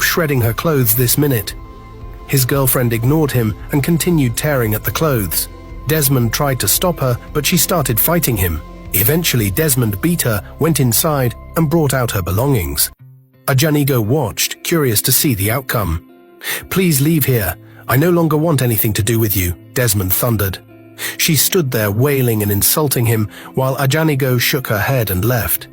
Stop shredding her clothes this minute." His girlfriend ignored him and continued tearing at the clothes. Desmond tried to stop her, but she started fighting him. Eventually, Desmond beat her, went inside, and brought out her belongings. Ajanigo watched, curious to see the outcome. "Please leave here. I no longer want anything to do with you," Desmond thundered. She stood there wailing and insulting him while Ajanigo shook her head and left.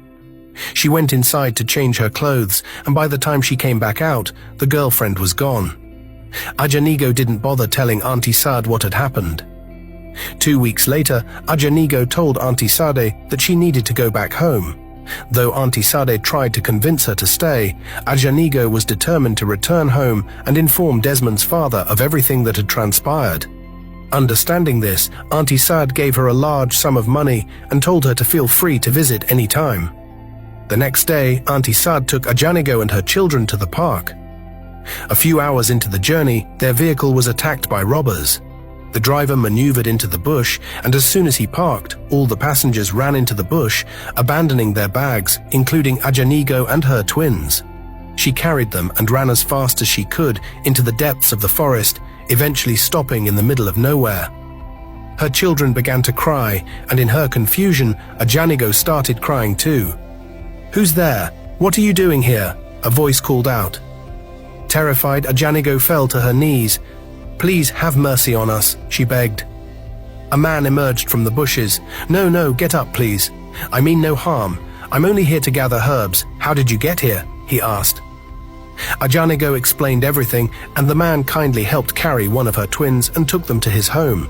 She went inside to change her clothes, and by the time she came back out, the girlfriend was gone. Ajanigo didn't bother telling Auntie Sade what had happened. 2 weeks later, Ajanigo told Auntie Sade that she needed to go back home. Though Auntie Sade tried to convince her to stay, Ajanigo was determined to return home and inform Desmond's father of everything that had transpired. Understanding this, Auntie Sade gave her a large sum of money and told her to feel free to visit any time. The next day, Auntie Sade took Ajanigo and her children to the park. A few hours into the journey, their vehicle was attacked by robbers. The driver maneuvered into the bush, and as soon as he parked, all the passengers ran into the bush, abandoning their bags, including Ajanigo and her twins. She carried them and ran as fast as she could into the depths of the forest, eventually stopping in the middle of nowhere. Her children began to cry, and in her confusion, Ajanigo started crying too. "Who's there? What are you doing here?" a voice called out. Terrified, Ajanigo fell to her knees. "Please have mercy on us," she begged. A man emerged from the bushes. No, get up, please. I mean no harm. I'm only here to gather herbs. How did you get here?" he asked. Ajanigo explained everything, and the man kindly helped carry one of her twins and took them to his home.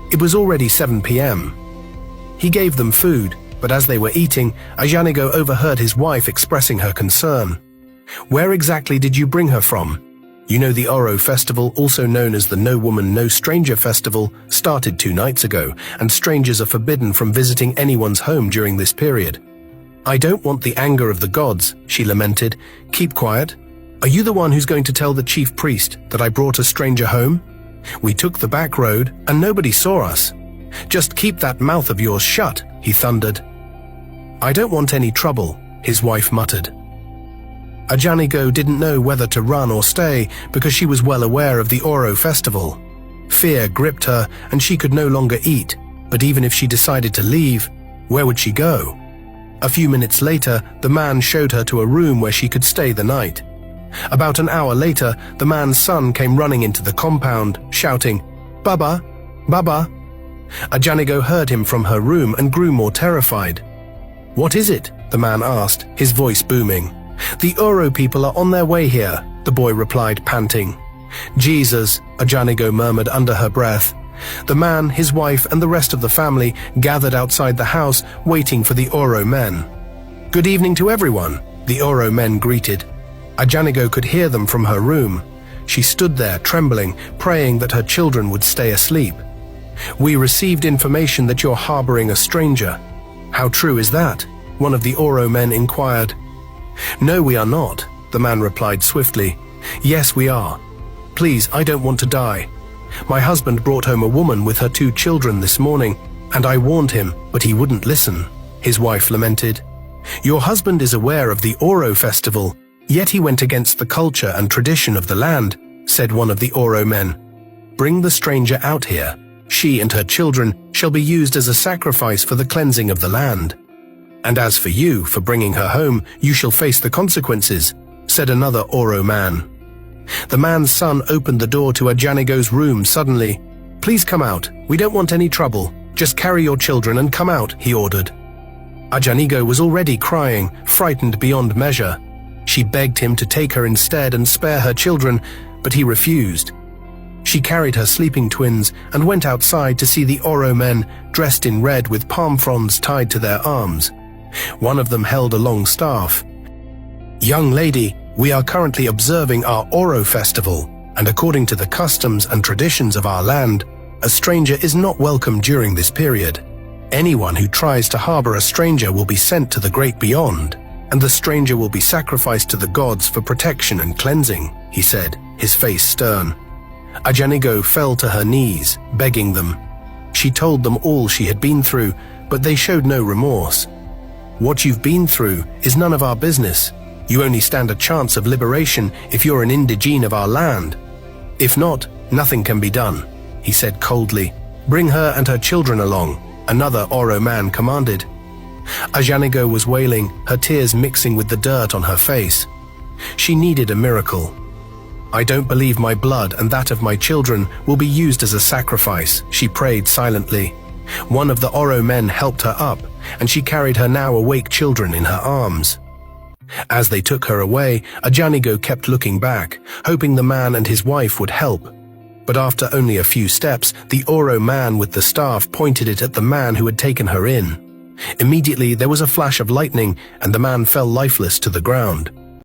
It was already 7 p.m. He gave them food, but as they were eating, Ajanigo overheard his wife expressing her concern. "Where exactly did you bring her from? You know the Oro festival, also known as the No Woman, No Stranger festival, started 2 nights ago, and strangers are forbidden from visiting anyone's home during this period." "I don't want the anger of the gods," she lamented. "Keep quiet. Are you the one who's going to tell the chief priest that I brought a stranger home? We took the back road, and nobody saw us. Just keep that mouth of yours shut," he thundered. "I don't want any trouble," his wife muttered. Ajanigo didn't know whether to run or stay because she was well aware of the Oro festival. Fear gripped her and she could no longer eat, but even if she decided to leave, where would she go? A few minutes later, the man showed her to a room where she could stay the night. About an hour later, the man's son came running into the compound, shouting, "Baba! Baba!" Ajanigo heard him from her room and grew more terrified. "What is it?" the man asked, his voice booming. "The Oro people are on their way here," the boy replied, panting. "Jesus," Ajanigo murmured under her breath. The man, his wife, and the rest of the family gathered outside the house, waiting for the Oro men. "Good evening to everyone," the Oro men greeted. Ajanigo could hear them from her room. She stood there, trembling, praying that her children would stay asleep. "We received information that you're harboring a stranger." "How true is that?" one of the Oro men inquired. "No, we are not," the man replied swiftly. "Yes, we are. Please, I don't want to die. My husband brought home a woman with her 2 children this morning, and I warned him, but he wouldn't listen," his wife lamented. "Your husband is aware of the Oro festival, yet he went against the culture and tradition of the land," said one of the Oro men. "Bring the stranger out here. She and her children shall be used as a sacrifice for the cleansing of the land. And as for you, for bringing her home, you shall face the consequences," said another Oro man. The man's son opened the door to Ajanigo's room suddenly. "Please come out. We don't want any trouble. Just carry your children and come out," he ordered. Ajanigo was already crying, frightened beyond measure. She begged him to take her instead and spare her children, but he refused. She carried her sleeping twins and went outside to see the Oro men dressed in red with palm fronds tied to their arms. One of them held a long staff. "Young lady, we are currently observing our Oro festival, and according to the customs and traditions of our land, a stranger is not welcome during this period. Anyone who tries to harbor a stranger will be sent to the great beyond, and the stranger will be sacrificed to the gods for protection and cleansing," he said, his face stern. Ajanigo fell to her knees, begging them. She told them all she had been through, but they showed no remorse. "What you've been through is none of our business. You only stand a chance of liberation if you're an indigene of our land. If not, nothing can be done," he said coldly. "Bring her and her children along," another Oro man commanded. Ajanigo was wailing, her tears mixing with the dirt on her face. She needed a miracle. "I don't believe my blood and that of my children will be used as a sacrifice," she prayed silently. One of the Oro men helped her up, and she carried her now awake children in her arms. As they took her away, Ajanigo kept looking back, hoping the man and his wife would help. But after only a few steps, the Oro man with the staff pointed it at the man who had taken her in. Immediately there was a flash of lightning, and the man fell lifeless to the ground.